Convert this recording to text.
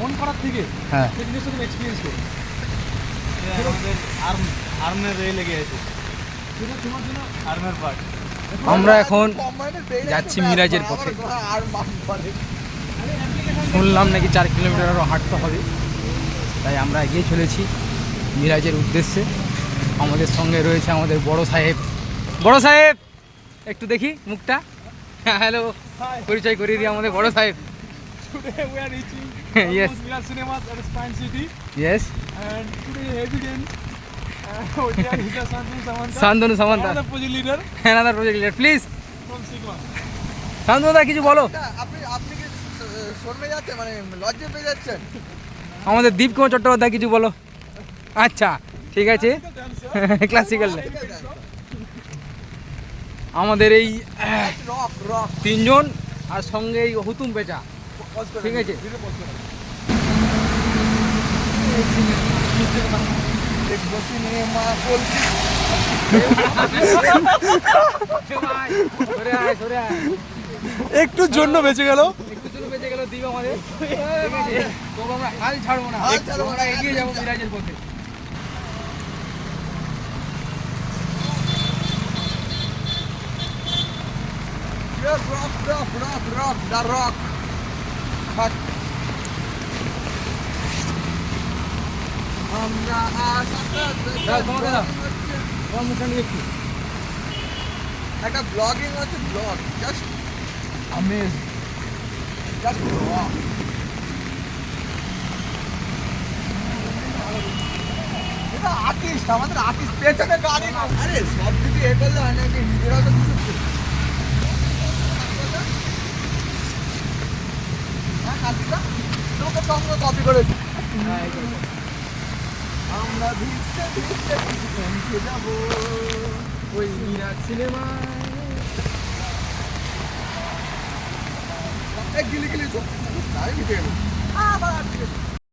On করার থেকে হ্যাঁ টেকনিকের সাথে এক্সপিরিয়েন্স করো। আমাদের আর্মের রে লেগে আছে, সেটা তোমার জন্য আর্মের পার্ট। আমরা এখন যাচ্ছি মিরাজের পথে। শুনলাম নাকি 4 কিলোমিটার আরও হাঁটতে হবে, তাই আমরা এগিয়ে চলেছি মিরাজের উদ্দেশ্যে। আমাদের সঙ্গে রয়েছে আমাদের বড় সাহেব। বড় সাহেব একটু দেখি মুখটা। হ্যালো, পরিচয় করিয়ে দিই আমাদের বড় সাহেব। Today we are reaching Yes. Miraj Cinemas at Spine City, yes, and today heavy rain. There is a Samantha, Shantanu Samantha, another project leader another project leader. Please from Sigma. Shantanu দা কিছু বলো। আপনি আপনি কি শর্মে যাচ্ছেন, মানে লজ্জা পেয়ে যাচ্ছেন? আমাদের দীপকুমার চট্টোপাধ্যায় কিছু বলো। আচ্ছা ঠিক আছে, ক্লাসিক্যাল। আমাদের এই রক রক 3 জন আর সঙ্গে এই হুতুম পেঁচা, ঠিক আছে। দেখবো সিনেমা বলছি। সরে আয়, সরে আয়। একটুর জন্য বেঁচে গেল। একটু জন্য বেঁচে গেল দ্বীপ আমাদের, ঠিক আছে। তবু আমরা হাল ছাড়বো না, হাল ছাড়বো না, আমরা এগিয়ে যাবো মিরাজের পথে। Rock rock rock rock rock the rock. আমরা দাও, তোমাকে দাও। তোমার মুখটা নিয়ে একটু একটা ব্লগিং হচ্ছে, ব্লগ জাস্ট আমেজ, জাস্ট রক। এটা আর্টিস্ট, আমাদের আর্টিস্ট পেছনে গাড়ি। আরে সব কিছু এ করলে হয় নাকি, নিজেরাও তো কিছু কপি করেছি। আমরা ভিজতে ভিজতে পৌঁছে যাবো ওই মিরাজ সিনেমায়। গিলি গিলি তাই ভিজে গেল আবার